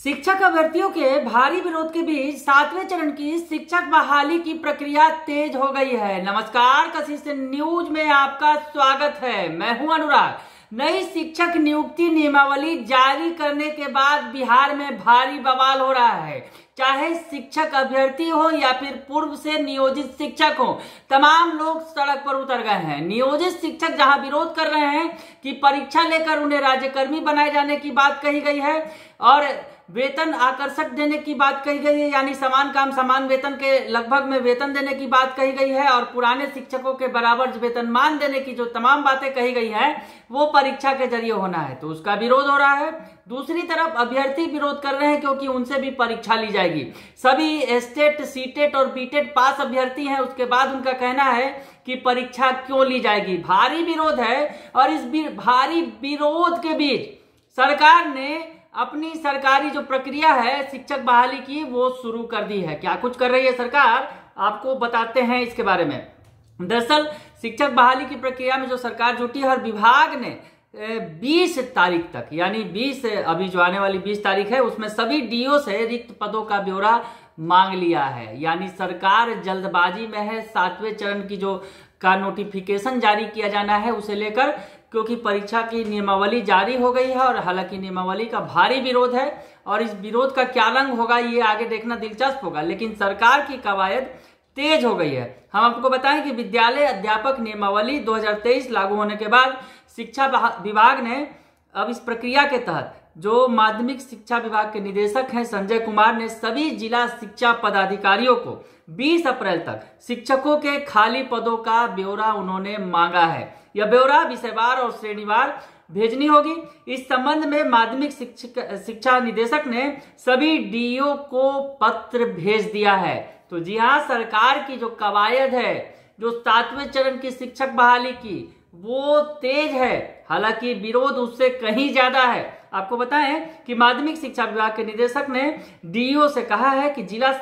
शिक्षक अभ्यर्थियों के भारी विरोध के बीच 7वें चरण की शिक्षक बहाली की प्रक्रिया तेज हो गई है। नमस्कार, कशिश न्यूज में आपका स्वागत है। मैं हूं अनुराग। नई शिक्षक नियुक्ति नियमावली जारी करने के बाद बिहार में भारी बवाल हो रहा है। चाहे शिक्षक अभ्यर्थी हो या फिर पूर्व से नियोजित शिक्षक हो, तमाम लोग सड़क पर उतर गए हैं। नियोजित शिक्षक जहां विरोध कर रहे हैं कि परीक्षा लेकर उन्हें राज्यकर्मी बनाए जाने की बात कही गई है और वेतन आकर्षक देने की बात कही गई है, यानी समान काम समान वेतन के लगभग में वेतन देने की बात कही गई है और पुराने शिक्षकों के बराबर वेतनमान देने की जो तमाम बातें कही गई है वो परीक्षा के जरिए होना है, तो उसका विरोध हो रहा है। दूसरी तरफ अभ्यर्थी विरोध कर रहे हैं क्योंकि उनसे भी परीक्षा ली जाएगी। सभी स्टेट, सीटेट और बीटेट पास अभ्यर्थी हैं, उसके बाद उनका कहना है कि परीक्षा क्यों ली जाएगी। भारी विरोध है और इस भारी विरोध के बीच सरकार ने अपनी सरकारी जो प्रक्रिया है शिक्षक बहाली की वो शुरू कर दी है। क्या कुछ कर रही है सरकार, आपको बताते हैं इसके बारे में। दरअसल शिक्षक बहाली की प्रक्रिया में जो सरकार जुटी है और विभाग ने 20 तारीख तक, यानी 20 अभी जो आने वाली 20 तारीख है, उसमें सभी डीओ से रिक्त पदों का ब्यौरा मांग लिया है। यानी सरकार जल्दबाजी में है। 7वें चरण की जो का नोटिफिकेशन जारी किया जाना है उसे लेकर, क्योंकि परीक्षा की नियमावली जारी हो गई है और हालांकि नियमावली का भारी विरोध है और इस विरोध का क्या रंग होगा ये आगे देखना दिलचस्प होगा। लेकिन सरकार की कवायद तेज हो गई है। हम आपको बताएं कि विद्यालय अध्यापक नियमावली 2023 लागू होने के बाद शिक्षा विभाग ने अब इस प्रक्रिया के तहत जो माध्यमिक शिक्षा विभाग के निदेशक हैं संजय कुमार ने सभी जिला शिक्षा पदाधिकारियों को 20 अप्रैल तक शिक्षकों के खाली पदों का ब्यौरा उन्होंने मांगा है। यह ब्यौरा विषयवार और श्रेणीवार भेजनी होगी। इस संबंध में माध्यमिक शिक्षा निदेशक ने सभी डीओ को पत्र भेज दिया है। तो जी हाँ, सरकार की जो कवायद है, जो 7वें चरण की शिक्षक बहाली की, वो तेज है। हालांकि विरोध उससे कहीं ज्यादा है। आपको बताएं कि माध्यमिक शिक्षा विभाग के निदेशक ने डीओ से कहा है कि जिला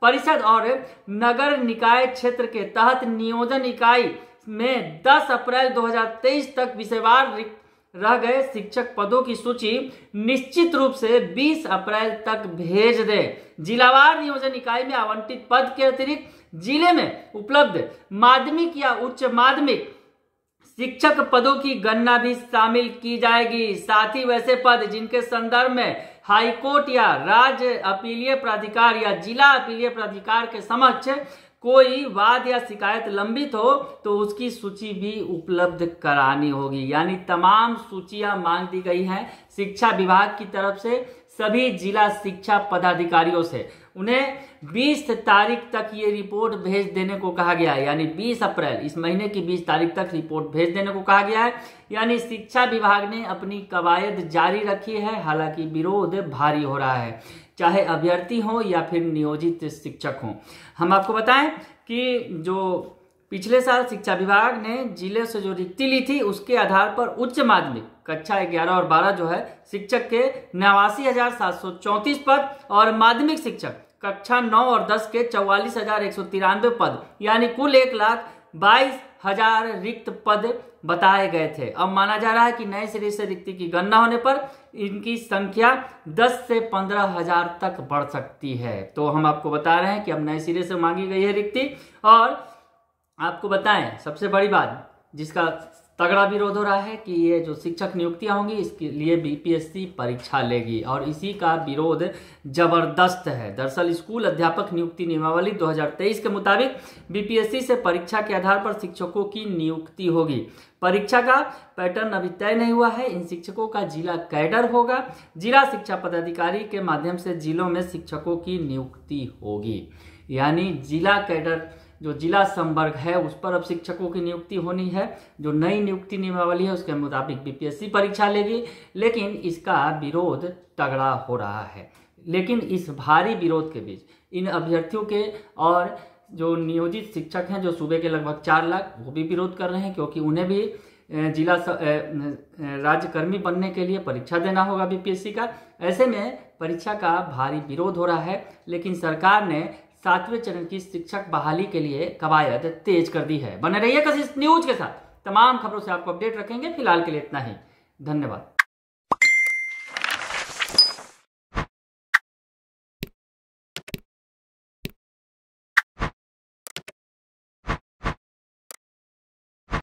परिषद और नगर निकाय क्षेत्र के तहत नियोजन इकाई में 10 अप्रैल 2023 तक विषयवार रह गए शिक्षक पदों की सूची निश्चित रूप से 20 अप्रैल तक भेज दे। जिलावार नियोजन इकाई में आवंटित पद के अतिरिक्त जिले में उपलब्ध माध्यमिक या उच्च माध्यमिक शिक्षक पदों की गणना भी शामिल की जाएगी। साथ ही वैसे पद जिनके संदर्भ में हाईकोर्ट या राज्य अपीलीय प्राधिकार या जिला अपीलीय प्राधिकार के समक्ष कोई वाद या शिकायत लंबित हो तो उसकी सूची भी उपलब्ध करानी होगी। यानी तमाम सूचियां मांग दी गई हैं शिक्षा विभाग की तरफ से सभी जिला शिक्षा पदाधिकारियों से। उन्हें 20 तारीख तक ये रिपोर्ट भेज देने को कहा गया है, यानी 20 अप्रैल, इस महीने की 20 तारीख तक रिपोर्ट भेज देने को कहा गया है। यानी शिक्षा विभाग ने अपनी कवायद जारी रखी है। हालांकि विरोध भारी हो रहा है, चाहे अभ्यर्थी हो या फिर नियोजित शिक्षक हो। हम आपको बताएं कि जो पिछले साल शिक्षा विभाग ने जिले से जो रिक्ति ली थी उसके आधार पर उच्च माध्यमिक कक्षा 11 और 12 जो है शिक्षक के 89,734 पद और माध्यमिक शिक्षक कक्षा 9 और 10 के 44,193 पद, यानी कुल 1,22,000 रिक्त पद बताए गए थे। अब माना जा रहा है कि नए सिरे से रिक्ति की गणना होने पर इनकी संख्या 10 से 15,000 तक बढ़ सकती है। तो हम आपको बता रहे हैं कि अब नए सिरे से मांगी गई है रिक्ति। और आपको बताएं सबसे बड़ी बात जिसका तगड़ा विरोध हो रहा है कि ये जो शिक्षक नियुक्तियां होंगी इसके लिए बीपीएससी परीक्षा लेगी और इसी का विरोध जबरदस्त है। दरअसल स्कूल अध्यापक नियुक्ति नियमावली 2023 के मुताबिक बीपीएससी से परीक्षा के आधार पर शिक्षकों की नियुक्ति होगी। परीक्षा का पैटर्न अभी तय नहीं हुआ है। इन शिक्षकों का जिला कैडर होगा। जिला शिक्षा पदाधिकारी के माध्यम से जिलों में शिक्षकों की नियुक्ति होगी। यानी जिला कैडर जो जिला संवर्ग है उस पर अब शिक्षकों की नियुक्ति होनी है। जो नई नियुक्ति नियमावली है उसके मुताबिक बीपीएससी परीक्षा लेगी, लेकिन इसका विरोध तगड़ा हो रहा है। लेकिन इस भारी विरोध के बीच इन अभ्यर्थियों के और जो नियोजित शिक्षक हैं जो सूबे के लगभग 4 लाख, वो भी विरोध कर रहे हैं क्योंकि उन्हें भी जिला राज्यकर्मी बनने के लिए परीक्षा देना होगा बीपीएससी का। ऐसे में परीक्षा का भारी विरोध हो रहा है, लेकिन सरकार ने 7वें चरण की शिक्षक बहाली के लिए कवायद तेज कर दी है। बने रहिए कशिश न्यूज के साथ, तमाम खबरों से आपको अपडेट रखेंगे। फिलहाल के लिए इतना ही, धन्यवाद।